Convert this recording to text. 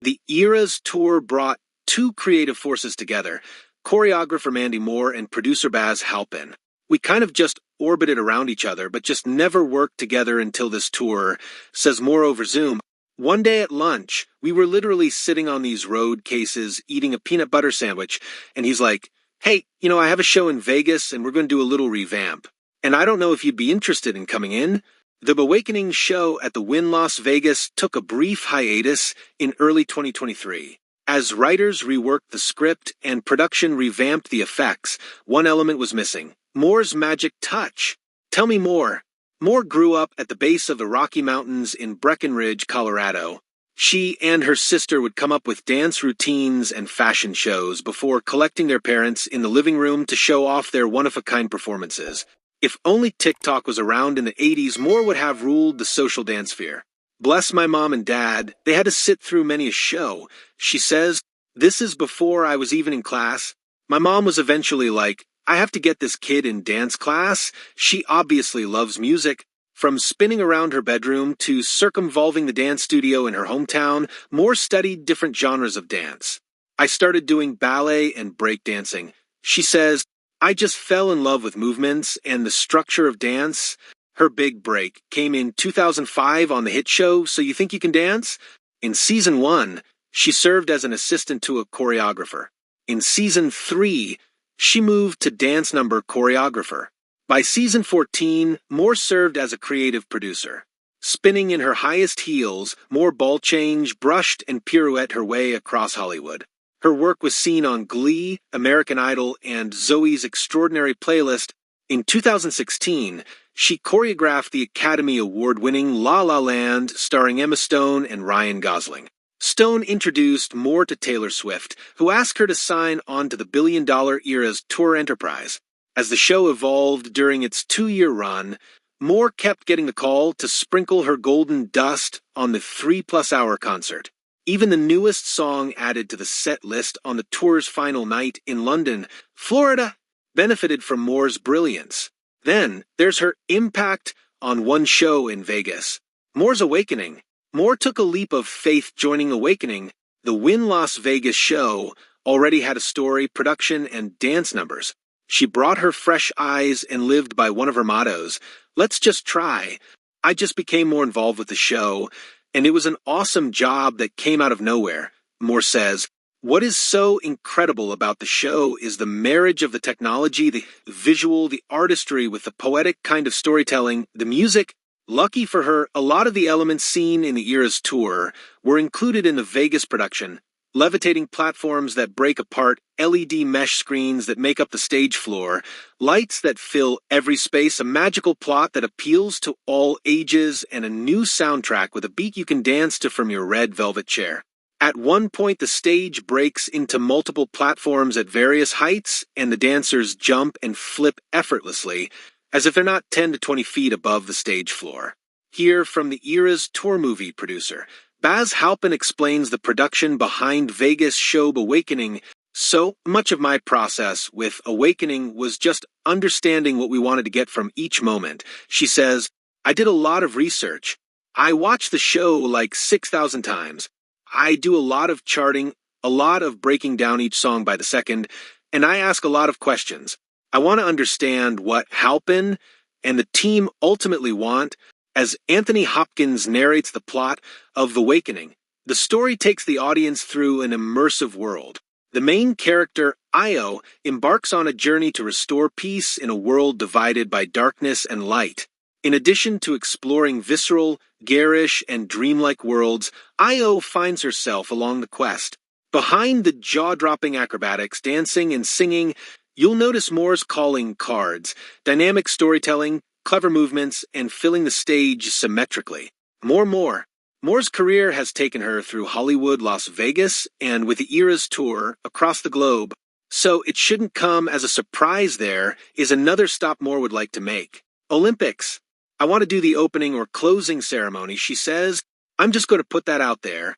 The Eras Tour brought two creative forces together, choreographer Mandy Moore and producer Baz Halpin. We kind of just orbited around each other, but just never worked together until this tour, says Moore over Zoom. One day at lunch, we were literally sitting on these road cases eating a peanut butter sandwich, and he's like, "Hey, I have a show in Vegas and we're going to do a little revamp. And I don't know if you'd be interested in coming in." The Awakening show at the Wynn Las Vegas took a brief hiatus in early 2023. As writers reworked the script and production revamped the effects, one element was missing: Moore's magic touch. Tell me more. Moore grew up at the base of the Rocky Mountains in Breckenridge, Colorado. She and her sister would come up with dance routines and fashion shows before collecting their parents in the living room to show off their one-of-a-kind performances. If only TikTok was around in the 80s, Moore would have ruled the social dance sphere. Bless my mom and dad, they had to sit through many a show. She says, "This is before I was even in class. My mom was eventually like, I have to get this kid in dance class. She obviously loves music." From spinning around her bedroom to circumvolving the dance studio in her hometown, Moore studied different genres of dance. "I started doing ballet and breakdancing." She says, "I just fell in love with movements and the structure of dance." Her big break came in 2005 on the hit show So You Think You Can Dance? In season 1, she served as an assistant to a choreographer. In season 3, she moved to dance number choreographer. By season 14, Moore served as a creative producer. Spinning in her highest heels, Moore ball change, brushed, and pirouette her way across Hollywood. Her work was seen on Glee, American Idol, and Zoe's Extraordinary Playlist. In 2016, she choreographed the Academy Award-winning La La Land, starring Emma Stone and Ryan Gosling. Stone introduced Moore to Taylor Swift, who asked her to sign on to the billion-dollar Eras tour enterprise. As the show evolved during its 2-year run, Moore kept getting the call to sprinkle her golden dust on the 3-plus-hour concert. Even the newest song added to the set list on the tour's final night in London, Florida, benefited from Moore's brilliance. Then, there's her impact on one show in Vegas. Moore's Awakening. Moore took a leap of faith joining Awakening. The Wynn Las Vegas show already had a story, production, and dance numbers. She brought her fresh eyes and lived by one of her mottos: "Let's just try." I just became more involved with the show, and it was an awesome job that came out of nowhere, Moore says. What is so incredible about the show is the marriage of the technology, the visual, the artistry with the poetic kind of storytelling, the music. Lucky for her, a lot of the elements seen in the Eras tour were included in the Vegas production. Levitating platforms that break apart, LED mesh screens that make up the stage floor, lights that fill every space, a magical plot that appeals to all ages, and a new soundtrack with a beat you can dance to from your red velvet chair. At one point, the stage breaks into multiple platforms at various heights, and the dancers jump and flip effortlessly, as if they're not 10 to 20 feet above the stage floor. Here from the Eras tour movie producer, Baz Halpin explains the production behind Vegas show Awakening. "So much of my process with Awakening was just understanding what we wanted to get from each moment." She says, "I did a lot of research. I watched the show like 6,000 times. I do a lot of charting, a lot of breaking down each song by the second, and I ask a lot of questions. I want to understand what Halpin and the team ultimately want." As Anthony Hopkins narrates the plot of Awakening, the story takes the audience through an immersive world. The main character, Io, embarks on a journey to restore peace in a world divided by darkness and light. In addition to exploring visceral, garish, and dreamlike worlds, Io finds herself along the quest. Behind the jaw-dropping acrobatics, dancing, and singing, you'll notice Moore's calling cards, dynamic storytelling, clever movements, and filling the stage symmetrically. Moore's career has taken her through Hollywood, Las Vegas, and with the Eras tour across the globe, so it shouldn't come as a surprise there is another stop Moore would like to make. Olympics. "I want to do the opening or closing ceremony," she says. "I'm just going to put that out there.